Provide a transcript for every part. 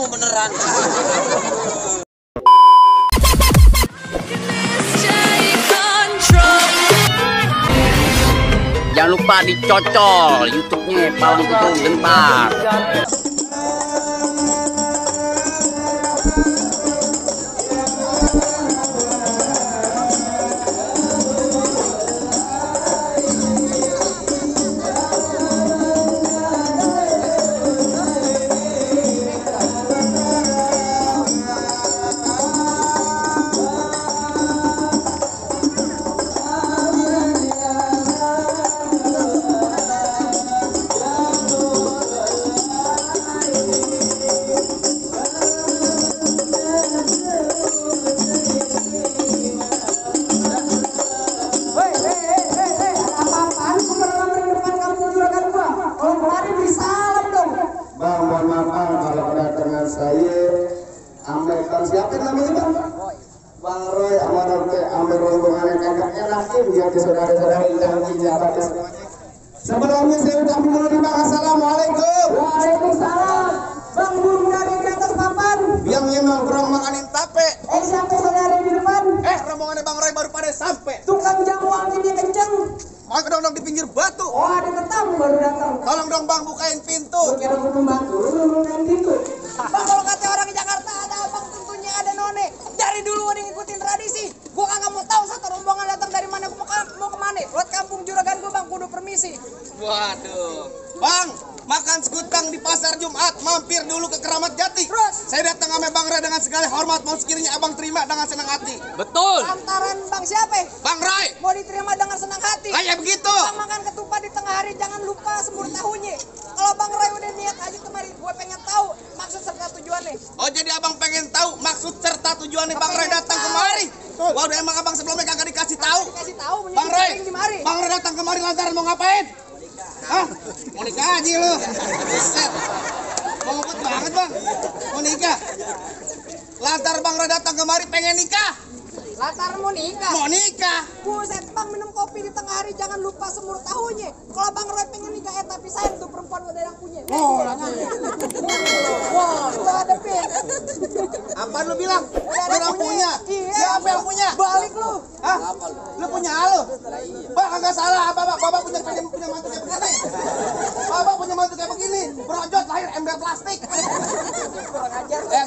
ketemu beneran. Jangan lupa dicocol YouTube-nya Palang Kutung Gentar. Siapa namanya Bang? Bang Roy, ambil rombongan yang kagak enak biar saudara-saudara yang jabat semuanya. Sebelumnya saya udah mulai Bang. Assalamualaikum. Waalaikumsalam. Bang burung dari atas papan. Yang nongkrong makanin tape. Siapa saudara di depan? Rombongannya Bang Roy baru pada sampai. Tukang jamu anginnya kenceng. Mau dong di pinggir batu. Oh ada tamu baru datang. Tolong dong Bang bukain pintu. Kira pembantu, lu bukain pintu. Bang kalau kata orang di Jakarta ada abang tentunya ada none. Dari dulu udah ngikutin tradisi. Gua kagak mau tahu satu rombongan datang dari mana mau kemana. Buat kampung juragan gua Bang kudu permisi. Waduh. Bang, makan sekutang di pasar Jumat, mampir dulu ke Keramat Jati. Terus? Saya datang sama Bang Roy dengan segala hormat, mau sekiranya abang terima dengan senang hati. Betul. Lantaran Bang siapa? Bang Roy, Mau diterima dengan senang hati. kayak begitu. Bang makan ketupat di tengah hari jangan lupa semur tahunya. Kalau Bang Roy udah niat aja kemari, gue pengen tahu maksud serta tujuannya. Oh jadi abang pengen tahu maksud serta tujuannya Bang Roy datang kemari. Waduh emang abang sebelumnya kagak dikasih tahu. Dikasih tahu Bang Roy, kemari. Bang Roy datang kemari lantaran mau ngapain? Hah? Mau nikah aja lu. Buset. Mau ngebut banget Bang. Mau nikah. Lantar Bang Roy datang kemari pengen nikah. Latar mau nikah. Mau nikah. Buset Bang minum kopi di tengah hari jangan lupa semur tahunya. Kalau Bang Roy pengen nikah tapi sayang tuh perempuan udah yang punya. Oh, Wah, itu ada pin. apa lu bilang? Lu yang punya. Iya. Siapa yang punya? Balik lu. Hah? Lu punya halo? Bang kagak salah apa Bapak punya mantu kayak begini. Bapak punya mantu kayak begini. Brojot lahir ember plastik.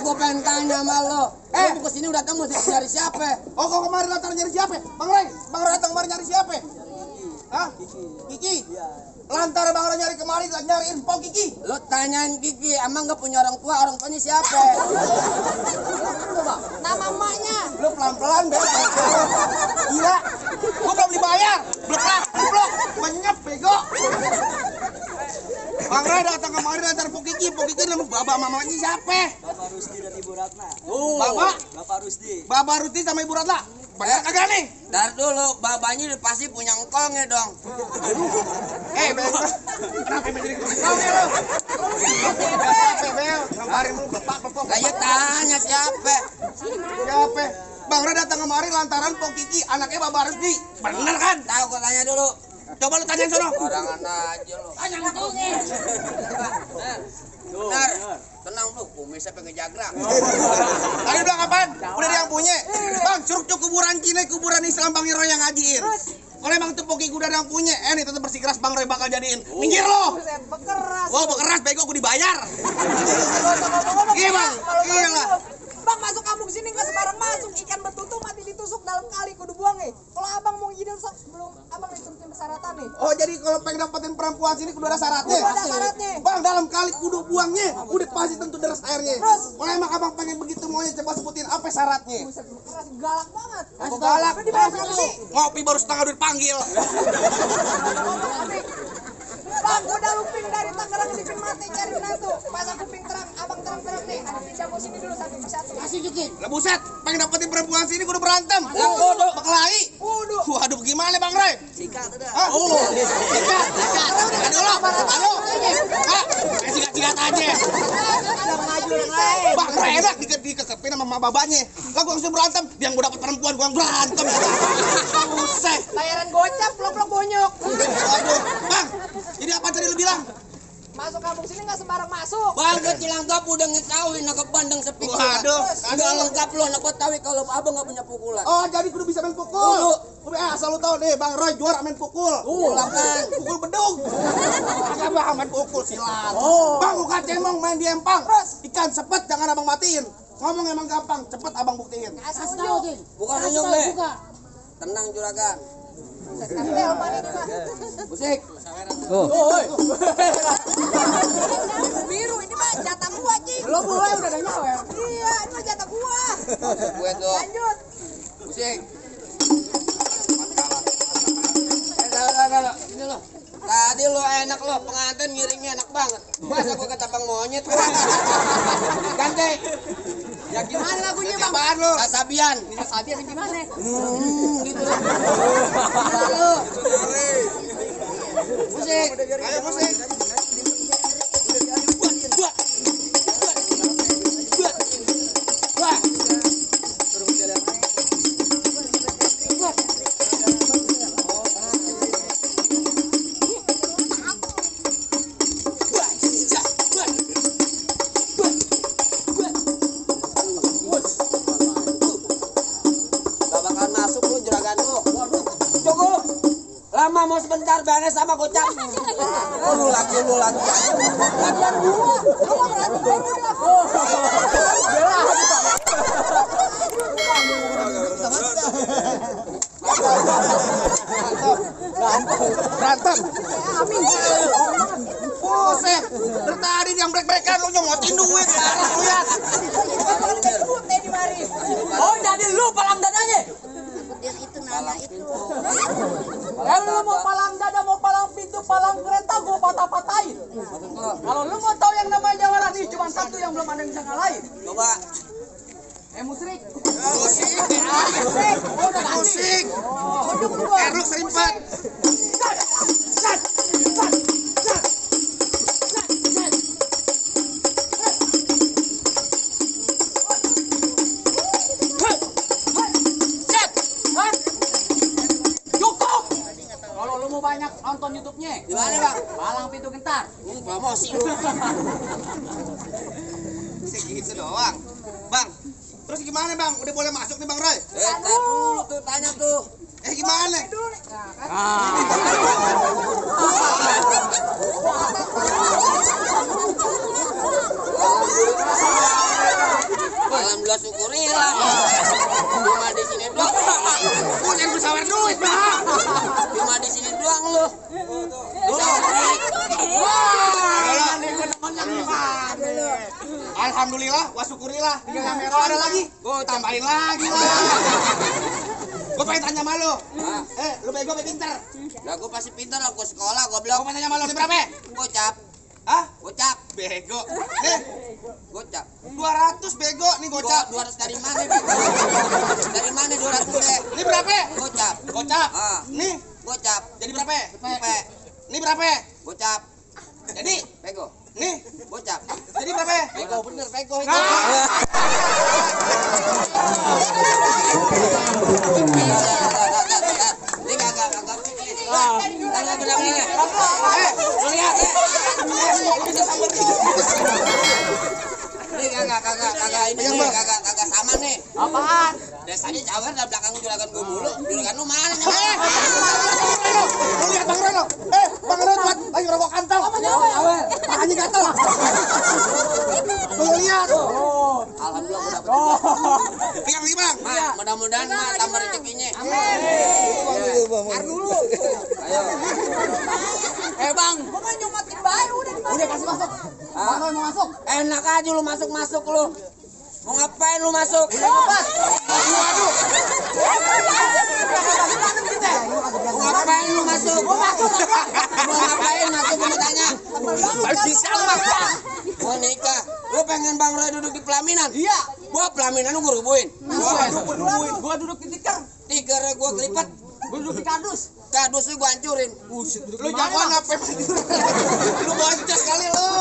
Gue pengen tanya sama lo. Lu kesini udah temu nyari siapa? Oh kok kemarin lantar nyari siapa? Bang Roy datang kemarin nyari siapa? Hah? Kiki? Lantar Bang Roy nyari kemarin nyari info Kiki. Lo tanyain Kiki, emang gak punya orang tuanya siapa? Nama emaknya. Lu pelan-pelan deh. Gila. Gua belum dibayar. Blok. Menyep bego. Bang Roy datang kemarin lantar Po Kiki nama bapak mamanya siapa? Bapak Rusdi dan Ibu Ratna. Bapak Rusdi. Bapak Rusdi sama Ibu Ratna. Bener kagak nih? Ntar dulu, babanya udah pasti punya engkolnya dong. Bego. Kenapa jadi engkolnya lu? Bel. Kemarin lu bapak. Kayak tanya siapa? Siapa? Bang Roy datang kemarin lantaran Po Kiki anaknya Bapak Rusdi. Bener kan? Tahu gua tanya dulu. Coba lu tanyain sono. Barangan aja lo. Tanya ngomongnya. Benar. Tenang lu, kumisnya pengen jagrak. Tadi bilang apaan? Udah dia yang punya. Bang, curug kuburan Cina, kuburan Islam Bang Roy yang ngajiin. Kalau emang tuh Poki udah yang punya, nih tetep bersikeras Bang Roy bakal jadiin. Minggir lo. Buset, bekeras. Wow, bekeras bego gue dibayar. Iya Bang, iya lah. Bang masuk kampung sini nggak sembarang masuk. Ikan betutu mati ditusuk dalam kali kudu buang Kalau abang mau izin sebelum abang diturutin persyaratan nih. Oh jadi kalau pengen dapetin perempuan sini kudu ada syaratnya. Kudu ada syaratnya. Bang dalam kali kudu buangnya, udah pasti tentu deras airnya. Terus? Kalau emang abang pengen begitu maunya coba sebutin apa syaratnya. Buset, bekeras galak banget. Aku galak. Lu dibayar berapa sih? Ngopi baru setengah duit panggil. Bang, udah luping dari Tangerang dipin mati cari menantu. Pasang kuping terang, abang terang-terang nih. Ada pinjam sini dulu satu persatu. Kasih dikit. Lah buset, pengen dapetin perempuan sini kudu berantem. Yang bodoh. Berkelahi. Waduh gimana Bang Roy? Sikat udah. Oh, sikat. Aduh. Sikat aja. Ada maju yang lain. Bang Roy enak dikekepin sama babanya. Lah gua langsung berantem, dia gua dapet perempuan gua berantem. Buset. Bayaran gocap, blok-blok bonyok. Waduh, Bang. Jadi apa tadi lu bilang? Masuk kampung sini nggak sembarang masuk. Bang, ke Cilangkap udah ngetahui nak bandeng sepi. Waduh, Udah lengkap lo nak tahu kalau abang nggak punya pukulan. Oh, jadi kudu bisa main pukul. Asal lu tahu deh, Bang Roy juara main pukul. Silakan. Pukul bedung. Agak Bang main pukul silat. Bang, buka cemong main di empang. Ikan sepet jangan abang matiin. Ngomong emang gampang, cepet abang buktiin. Kasih tahu. Bukan unjuk deh. Tenang juragan. Musik. Biru ini mah jatah gua, Ci. Belum mulai udah ada nyawa ya. Iya, ini mah jatah gua. Gue tuh. Lanjut. Musik. Ini lo. Tadi lo enak lo, pengantin ngiringnya enak banget. Masa gua ketapang monyet. Ganti. Ya gimana lagunya, Bang? Apaan lo? Sasabian. Bisa sabian gimana? Gitu lo. Lalu. Musik. Ayo musik. Cukup. Lama mau sebentar beres sama gocap. Lu lagi. Bagian gua. Lu mau berani baru Berantem. Buset, dari tadi yang break-breakan lu nyomotin duit. Lihat. di mari. Oh, jadi lu palang dadanya? Itu nada itu. Kalau lu mau palang dada, mau palang pintu, palang kereta, gua patah-patahin. Kalau lu mau tahu yang namanya jawara nih, cuma satu yang belum ada yang bisa ngalahin. Coba. Musrik. Musik. Erluk serimpat. Kalau lu mau banyak nonton YouTube-nya, gimana bang? Palang pintu gentar. Promosi lu. Segitu doang. Bang, terus gimana bang? Udah boleh masuk nih Bang Roy? Tar dulu tuh, tanya tuh. Gimana? Alhamdulillah syukurilah. Cuma di sini doang. Bukan gue sawer duit bang. Cuma di sini doang lu. Alhamdulillah, wa syukurillah. Tinggal kamera ada lagi. Gue tambahin lagi lah. Gue pengen tanya sama lu. Lu bego apa pinter? Lah gua pasti pintar lah, gua sekolah, goblok. Gue pengen tanya sama lu, berapa? Gocap. Hah? Gocap. Bego. Nih, Gocap. 200 bego nih gocap. 200 dari mana, Bego? Dari mana 200 deh? Ini berapa? Gocap. Gocap. Ah. Nih, Gocap. jadi berapa? Pepe. Ini berapa? Gocap. Jadi, Pego. nih, Gocap. jadi berapa? Pego bener, pego itu. Ini kagak. Tanya benar ini. Lu lihat. Ini kagak ini nih, kagak sama nih. Apaan? Desanya cawer dari belakang juragan gua mulu. Juragan lu mana? Lu lihat Bang Roy lo. Bang Roy buat lagi rokok kantong. Makanya gatel. Lu lihat. Alhamdulillah gua dapet. Pegang lagi Bang. Mak, mudah-mudahan mah tambah rezekinya. Tar dulu. Ayo. Bang, Gua mah nyomatin bae udah di mari. udah kasih masuk. Bang Roy mau masuk? Enak aja lu masuk lu. Mau ngapain lu masuk? Waduh. Mau ngapain lu masuk? Mau ngapain masuk gua tanya? Mau nikah. Lu pengen Bang Roy duduk di pelaminan? Iya. Gua pelaminan lu ngerubuhin. Gua duduk di tikar. Tikernya gua kelipat. Gua duduk di kardus. Kardus lu gua hancurin. Lu jangan ngapain. Lu boncos kali lu.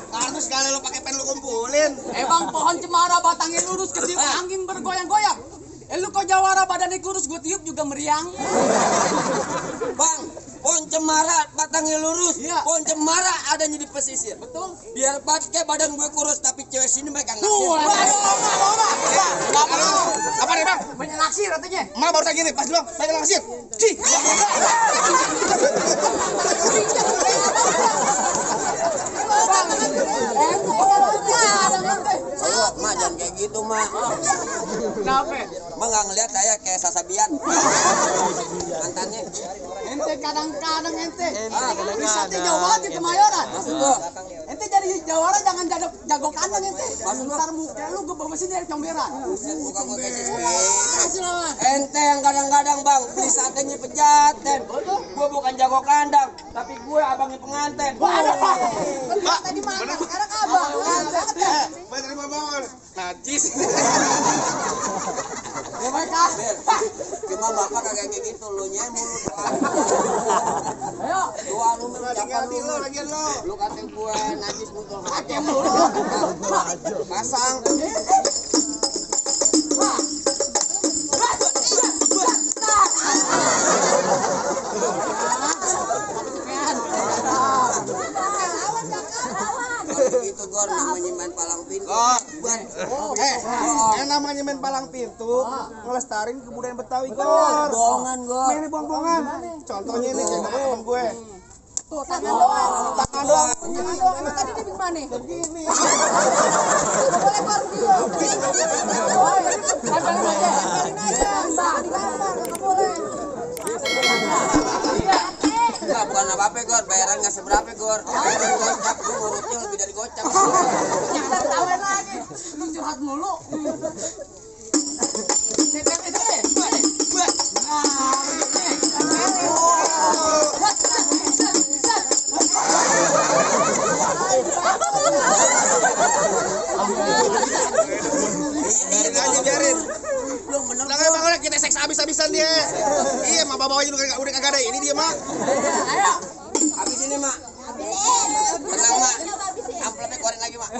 Kardus sekali lu pakai pen lu kumpulin. Emang pohon cemara batangnya lurus ketiup angin bergoyang-goyang. Lu kok jawara badannya kurus gua tiup juga meriang. Bang, Pohon cemara batangnya lurus, Iya. pohon cemara adanya di pesisir. Betul. Biar pakai badan gue kurus tapi cewek sini mereka nggak. Apa nih bang? Banyak naksir katanya. Mal baru tanya nih, pas dulu, pegang langsir. Cih. Ayo, mak jangan kayak gitu, mak. Kenapa? Mak nggak ngeliat saya kayak Sasabian. Mantannya. Ente kadang-kadang ente risetnya jauh banget di Kemayoran. Ente jadi jawara jangan jago kandang ente. Ntar muka lu gue bawa sini dari comberan. Bukan gue kayak ente yang kadang-kadang bang beli satenya pejaten. Gue bukan jago kandang, tapi gue abangnya pengantin. Tadi mana? Sekarang abang. Bener banget. Najis. Ya mereka. Cuma bapak kagak kayak gitu, lu mulut. Ayo. Dua lu mencapai lu. Lagian lo. Lu kata gue najis mutul hati mulu. Pasang. Itu gor namanya main palang pintu. Yang namanya main palang pintu, ngelestarin kebudayaan Betawi, Gor. Bohongan gor. Ini bohong-bohongan. Contohnya ini kayak teman gue. Tuh, tangan doang. Tangan doang. Tangan doang. Emang tadi dia gimana? Begini. Nggak boleh keluar video. Tempelin aja. Di kamar, nggak boleh. Enggak, bukan apa-apa gor, bayaran nggak seberapa gor. Gocap, gue ngurutnya lebih dari gocap. Kita ketahuan lagi. Lu curhat mulu. Tempel itu deh. Biarin aja, biarin. Belum bener. Lah kayak banget kita seks habis-habisan dia. Iya, mah bawa-bawanya udah kagak ada. Ini dia, Mak. Ayo. Habis ini mak. Tenang mak. Amplopnya keluarin lagi mak.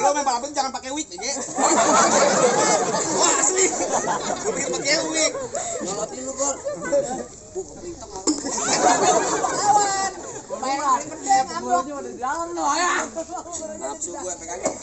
Lo main palang pintu jangan pakai wig, ya. Wah, asli. Gue pikir pakai wig. Nyolotin lu gor. Lawan. Main pedang, amblok. Di dalam lo ya. Nafsu gue pegangin.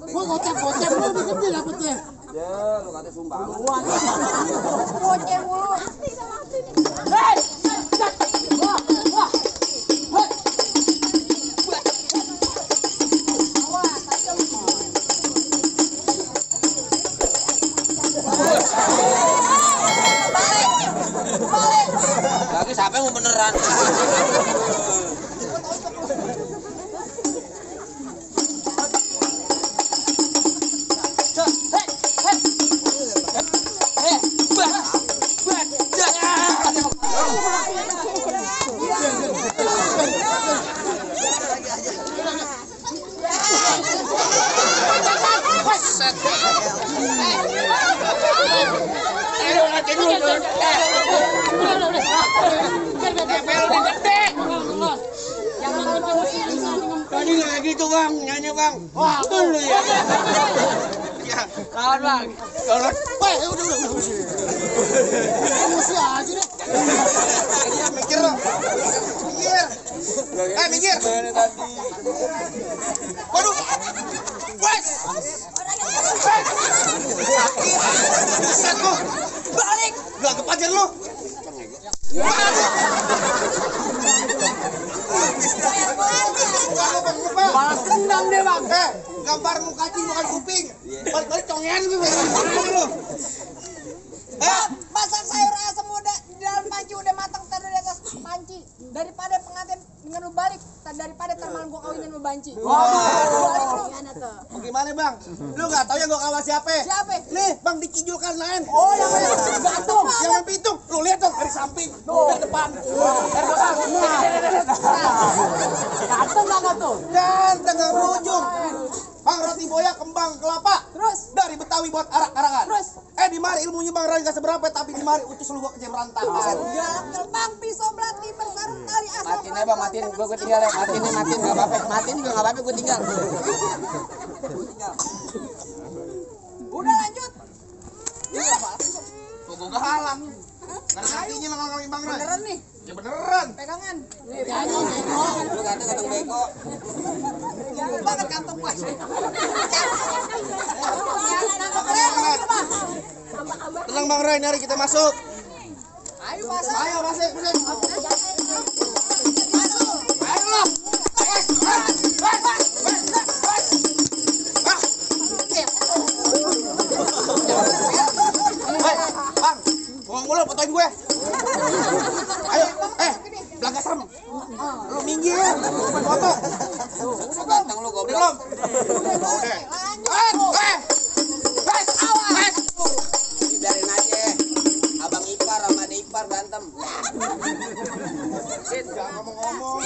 Gua gocap-gocap lu dikit dapetnya. Ya, lu kata sumbang. Goceng mulu. Hei! Wah, wah. Hei. Lagi siapa yang mau beneran? Tadi nggak gitu bang, nyanyi bang. Wah, dulu ya. Lawan bang. Kalau Udah. Emosi aja deh. dia mikir lo. Mikir. Mikir. Waduh. Wes. Set lo. Balik. Gak kepajar lo. Balas dendam dia bang. gambar muka cing bukan kuping. Balik-balik congean lu. Masak sayur asam udah di dalam panci udah matang taruh di atas panci. Daripada pengantin dengan lu balik, daripada termalam gua kawinin lu banci. Balik lu. Gimana bang? Lu nggak tahu yang gua kawal siapa? Siapa? Nih bang dicijulkan lain. Oh yang gantung. Yang main pitung. Lu lihat dong dari samping, dari depan, dari belakang. Ganteng nggak tuh? Ganteng nggak berujung. Bang roti boya kembang kelapa. Terus? Dari Betawi buat arak-arakan. Terus? Di mari ilmunya bang Rai nggak seberapa, tapi di mari utus lu gua ke berantakan. Galak bang pisau belati bersarung tali asal. Matiin aja bang, matiin. Gue tinggal ya. Matiin nggak apa-apa. Matiin juga nggak apa-apa. Gue tinggal. Udah lanjut. Tuh gua gak halang. Karena nantinya lang bang Rai. Beneran nih. Ya beneran. Pegangan. Lu kadang bego. Jauh banget kantong pas. Tenang bang Rai, nari kita masuk. Ayo pasang. Ayo masuk. Masuk. Ayo lo. Bang, ngomong mulu fotoin gue. Ayo, belakang serem. Lu minggir, foto. Ganteng lu goblok. Belum. Biarin aja. Abang ipar sama adik ipar berantem. Jangan ngomong-ngomong.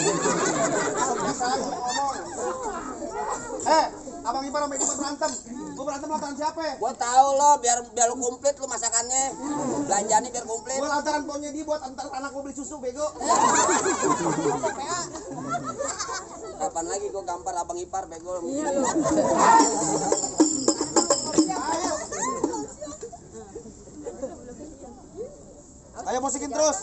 Abang ipar sama ipar berantem. Gue berantem lantaran siapa? Gua tahu lo biar lu komplit lu masakannya. Belanjanya biar komplit. Gue lantaran punya dia buat antar anak gue beli susu bego. Kapan lagi gua gampar abang ipar bego. Ayo musikin terus.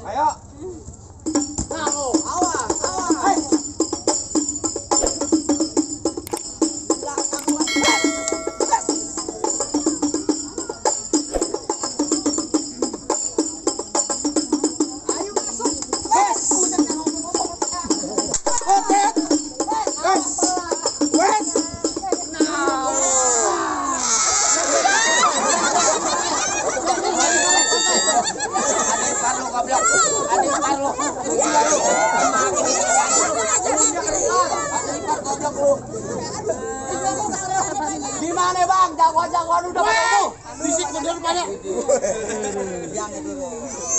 Ayo. Gimana bang? Jagoan udah ketemu. Fisik bener pada.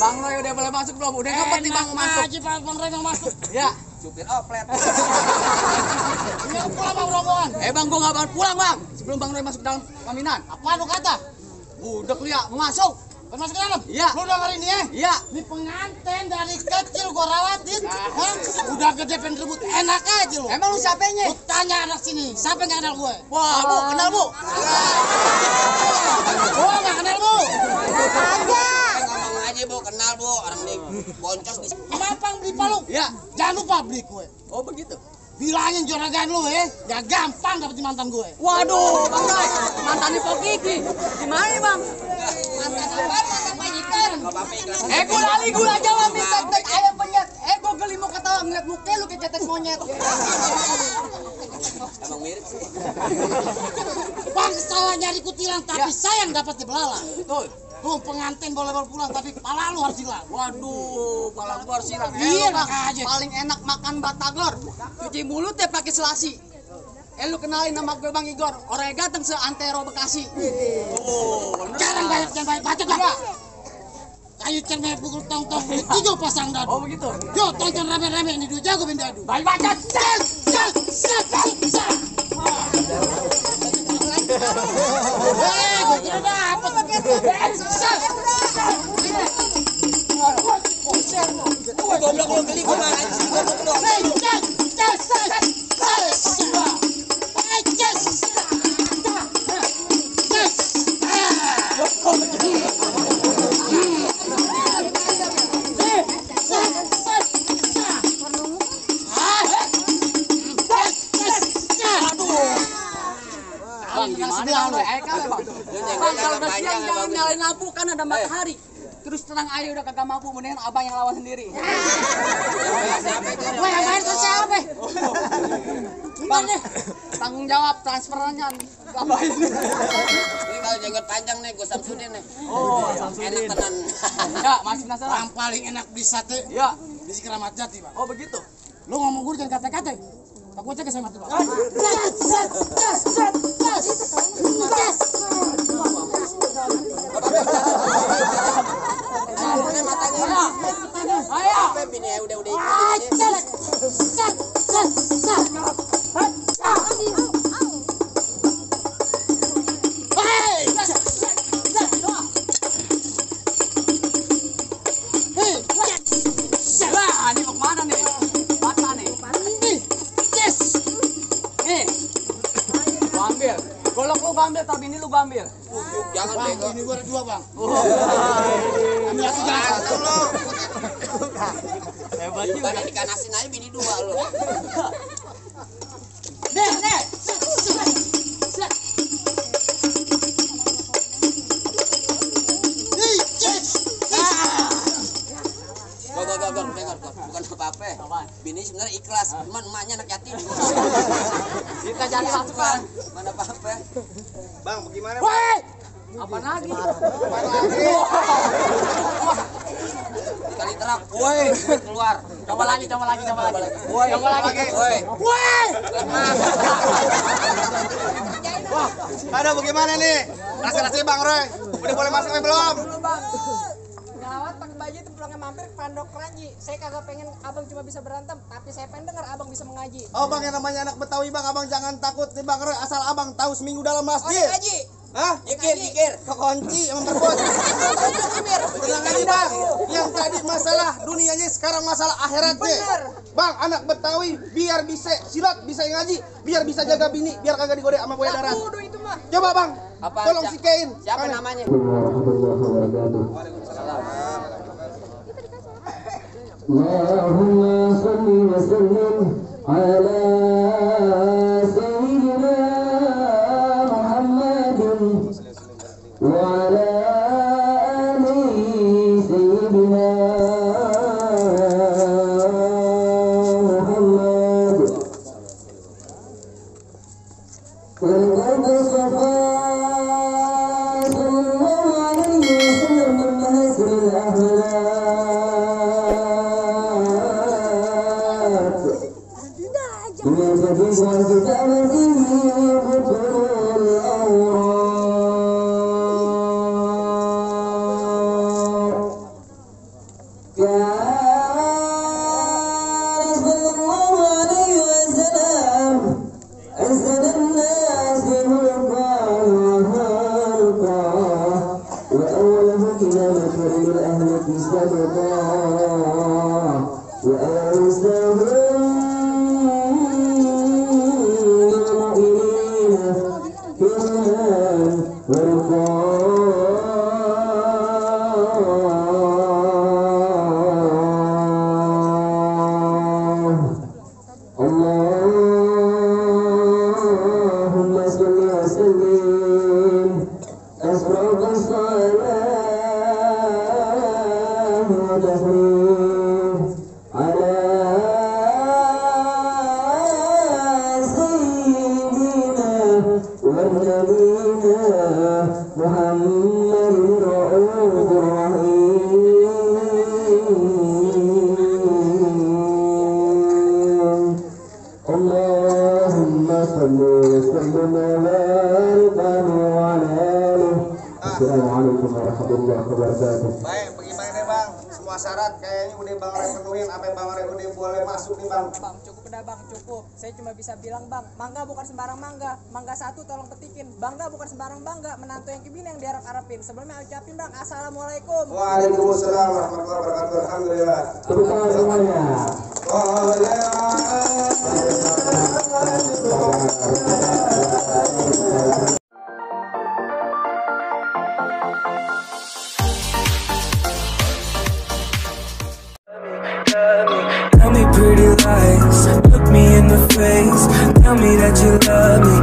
Bang Roy udah boleh masuk belum? Udah ngepet nih bang masuk. Bang Rai mau masuk. Ya. Supir oplet. Ini pulang bang rombongan. Bang gua nggak bakal pulang bang. Sebelum Bang Roy masuk dalam paminan. Apa lu kata? Udah lu ya mau masuk. Masuk ke dalam? Iya. Lu dengerin nih ya? Iya. Ini pengantin dari kecil gua rawatin. Hah? Udah gede pengen rebut enak aja lu. Emang lu siapanya? Lu tanya anak sini, siapa yang gak kenal gue? Wah, Bu, kenal Bu? Gua gak kenal bu. Ngomong aja bu, kenal bu. Orang ini boncos di. Mampang beli palu. Iya. Jangan lupa beli kue. Oh begitu. Bilangin juragan lu ya, gak gampang dapetin mantan gue. Waduh, Bang Roy, mantan Ipo Kiki. Gimana nih Bang? Mantan apa? Mantan majikan. Gula Jawa minta tek ayam penyet. Gue geli mau ketawa ngeliat muka lu kayak cetek monyet. Emang mirip sih. Bang salah nyari kutilang tapi sayang dapat di belala. Betul. Tuh pengantin boleh pulang tapi pala lu harus hilang. Waduh, pala gua harus hilang. Iya, Bang, aja. paling enak makan batagor. Cuci mulut ya pakai selasi. Lu kenalin nama gue Bang Igor, orangnya ganteng seantero Bekasi. Oh, Jangan banyak bacot lah. Kayu cermin pukul tong-tong 7 pasang dadu. Oh begitu. Yo tonton rame-rame ini dua jago main dadu. Baik bacot. Gue kira dapet. Goblok lu geli gimana sih? Goblok lu. Mana bang? Ayo kali bang. Bang kalau udah siang jangan nyalain lampu kan ada matahari. Terus terang aja udah kagak mampu, mendingan abang yang lawan sendiri. Wah, yang main tuh siapa? Bang, tanggung jawab transferannya ngapain? Ini kalau jenggot panjang nih, gue Samsudin nih. Oh, Samsudin. Enak tenan. Ya, masih penasaran. Yang paling enak di sate Ya. di Keramat Jati, Bang. Oh, begitu. Lu ngomong gue jangan kata-kata. Aku cek sama tuh, Bang. Ayo. Bini ya udah ikut. Wah, ini mau kemana nih? Mata nih. Gua ambil. Golok lu gua ambil, tapi ini lu gua ambil. Jangan Bang, bego. ini gue ada 2, Bang. Jangan lu. Hebat juga. Bukan ikan asin aja bini 2 lu. Nih. Gor, dengar gor. Bukan apa-apa. Apaan? Bini sebenarnya ikhlas, cuman emaknya anak yatim. Kita jadi masukan. Mana apa-apa. Bang, bagaimana? Woi! Apa lagi? Dikali terak, woi, duit keluar. Coba lagi. Woi, Coba lagi. Woi. Woi! Wah, ada bagaimana nih? Nasi Bang Roy. Udah boleh masuk apa belum? Dulu bang. Gawat pakai baju itu pulangnya mampir ke Pondok Ranji. Saya kagak pengen abang cuma bisa berantem, tapi saya pengen dengar abang bisa mengaji. Oh Bang, yang namanya anak Betawi Bang, abang jangan takut nih Bang Roy, asal abang tahu seminggu dalam Oh, masjid. ngaji. Hah? Jikir. Kekunci sama perempuan. Tenang aja Bang, yang tadi masalah dunianya sekarang masalah akhiratnya. Bener. Bang, anak Betawi biar bisa silat, bisa ngaji, biar bisa jaga bini, biar kagak digoda sama buaya darat. Kudu itu mah. Coba Bang, Apa? tolong sikein. Siapa namanya? اللهم صل وسلم على سيدنا محمد وعلى آل سيدنا محمد ولقد صفى صلى الله عليه وسلم من محاسن الأخلاق من جديد وكتابته بطول الأوراق كان صلى الله عليه وسلم أسد الناس ملقا وخلقا وأوله إلى مكرم الأهلة سبقا وأوسهم اللهم صل وسلم أسرق الصلاة وتسليم على سيدنا ونبينا محمد الرؤوف الرحيم اللهم صل وسلم وبارك على آله السلام عليكم ورحمة الله وبركاته. Baik, bagaimana nih Bang? Semua syarat kayaknya udah Bang Roy penuhin, apa yang Bang Roy udah boleh masuk nih Bang? Bang, cukup dah bang, cukup. Saya cuma bisa bilang bang, mangga bukan sembarang mangga. Mangga satu tolong petikin. Bangga bukan sembarang bangga. Menantu yang kebini yang diharap-harapin. Sebelumnya ucapin bang, assalamualaikum. Waalaikumsalam warahmatullahi wabarakatuh. Alhamdulillah. Tepuk tangan semuanya. Tell me pretty lies, look me in the face. Tell me that you love me,